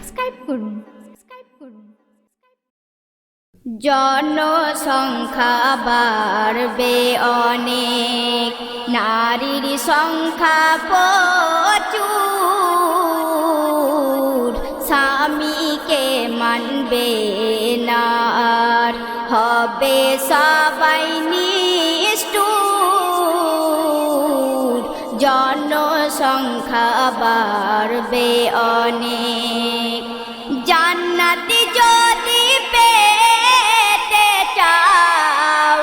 Subscribe করুন। জনসংখ্যা বাড়বে অনেক, নারীর সংখ্যা প্রচুর, স্বামীকে মানবে না আর হবে সবাই নিষ্ঠুর। জনসংখ্যা বাড়বে অনেক, জান্নাতি যদি পেতে চাও,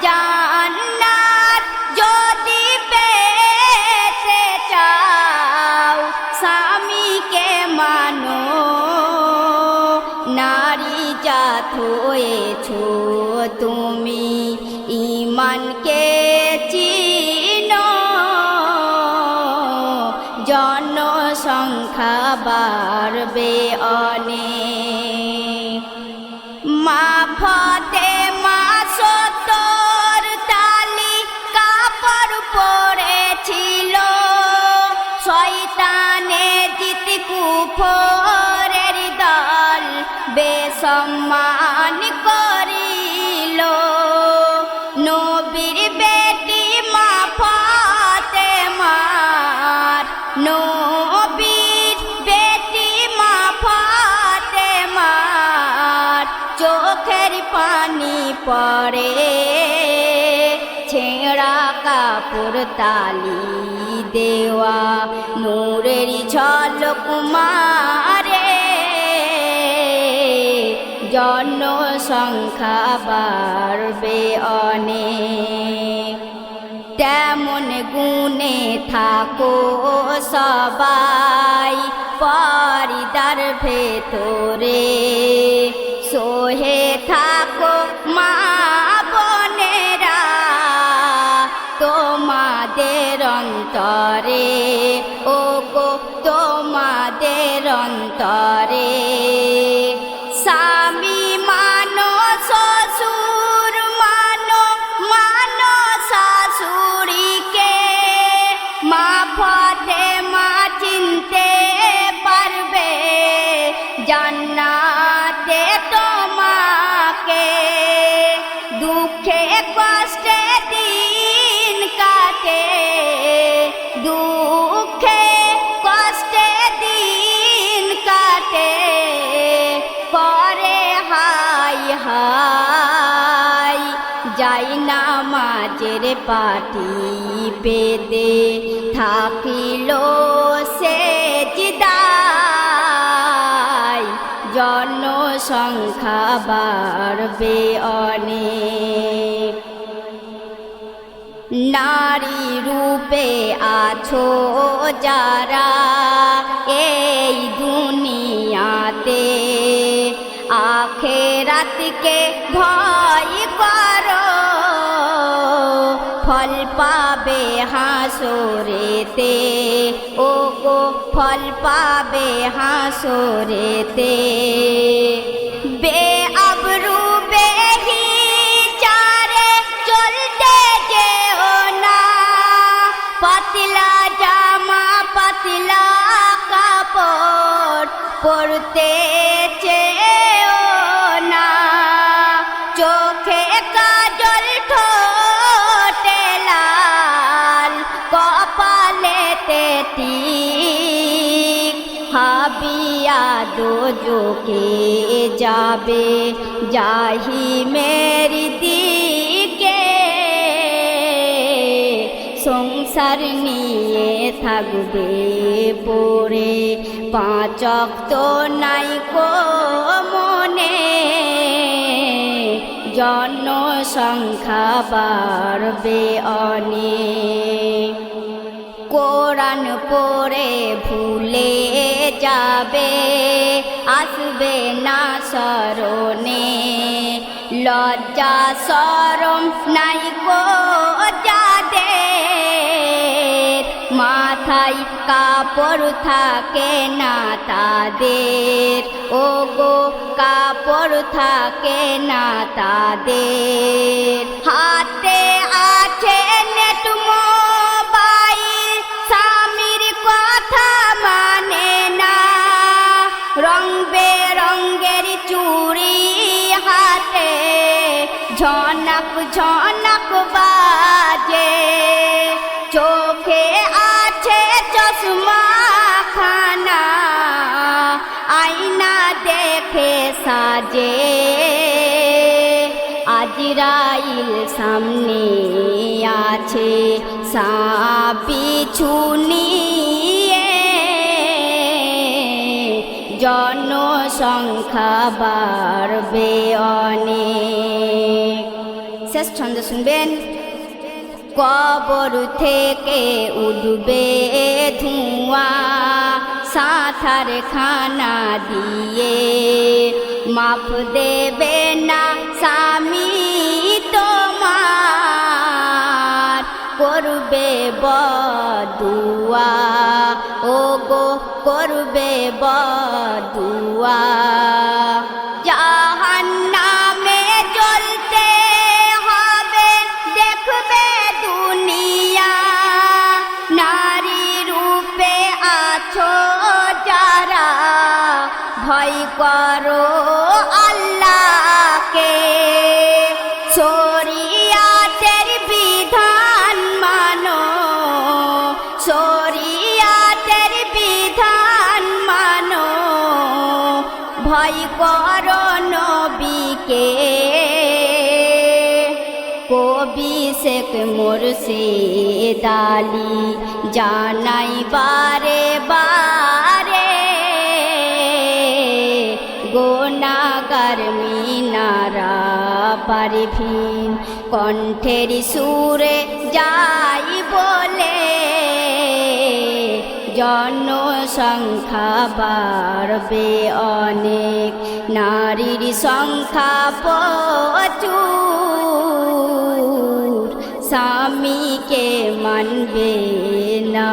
জান্নাত যদি পেতে চাও, স্বামীকে মানো, নারী জাত হয়েছো তুমি, ঈমানকে চিনো। জনসংখ্যা বাড়বে অনেক, মা ফাতেমা ৭০ তালি কাপড় পরেছিল, শয়তানে জিত কুফরের দল বেসম্মান করিল। নবীর বেটি মা ফাতেমার, নবীর বেটি মা ফাতেমার চোখের পানি পড়ে, ছেঁড়া কাপড় তালি দেওয়া নূরের ঝলক মারে। জনসংখ্যা বাড়বে অনেক, তেমন গুণে থাকো সবাই পর্দার ভেতরে, সোহে থাকো মা বোনেরা তোমাদের অন্তরে, ও গো তোমাদের অন্তরে। স্বামী মানো, শ্বশুর মানো, মানো শাশুড়িকে, মা ফাতেমা চিনতে পারবে জান্নাতে তোমাকে। দুঃখে কষ্টে দিন কাটে, দুঃখে কষ্টে দিন কাটে, করে হাই হাই যাই নামাজের পাটি পেতে থাকিল সেজদায়। জনসংখ্যা বাড়বে অনেক, নারী রূপে আছো যারা এই দুনিয়াতে, আখেরাতকে ভয় করো, ফল পাবে হাসরেতে, ও গো ফল পাবে হাসরেতে। বেআবরু বেহিচারে চলতে যেও না, পাতলা জামা পাতলা কাপড় পরতে চেও না, চোখে কাজল ঠোঁটে লাল কপালেতে টিক, হাবিয়া দোজখে যাবে জাহিমের দিকে। সংসার নিয়ে থাকবে পড়ে, ৫ ওয়াক্ত নাই কো মনে। জনসংখ্যা বাড়বে অনেক, কোরআন পড়ে ভুলে যাবে, আসবে না স্মরণে। লজ্জা শরম নাই কো যাদের, মাথায় কাপড় থাকে না তাদের, ও গো কাপড় থাকে না তাদের। হাতে আছে নেট মোবাইল, স্বামীর কথা মানে না, রং চুড়ি হাতে ঝনক ঝনক বাজে, চোখে আছে চশমা খানা, আয়না দেখে সাজে। আজরাইল সামনে আছে সাপ বিচ্ছু নিয়ে, জনসংখ্যা বাড়বে অনেক। শেষ ছন্দ শুনবেন। কবর থেকে উঠবে ধোঁয়া, সাঁতার খানা দিয়ে মাফ দেবে না স্বামী তোমার, করবে বদুয়া ও গো করবে বদুয়া। জাহান্নামে জ্বলতে হবে দেখবে দুনিয়া, নারী রূপে আছো যারা, ভয় করো আল্লাহকে, শরিয়াতের বিধান মানো, শরিয়াতের বিধান মানো, ভয় করো নবীকে। কবি শেখ মুর্শিদ আলী জানাই বারে বারে, গোনাগার মিনারা পারভিন কণ্ঠের সুরে যাই বলে, জনসংখ্যা বাড়বে অনেক, নারীর সংখ্যা প্রচুর, স্বামীকে মানবে না।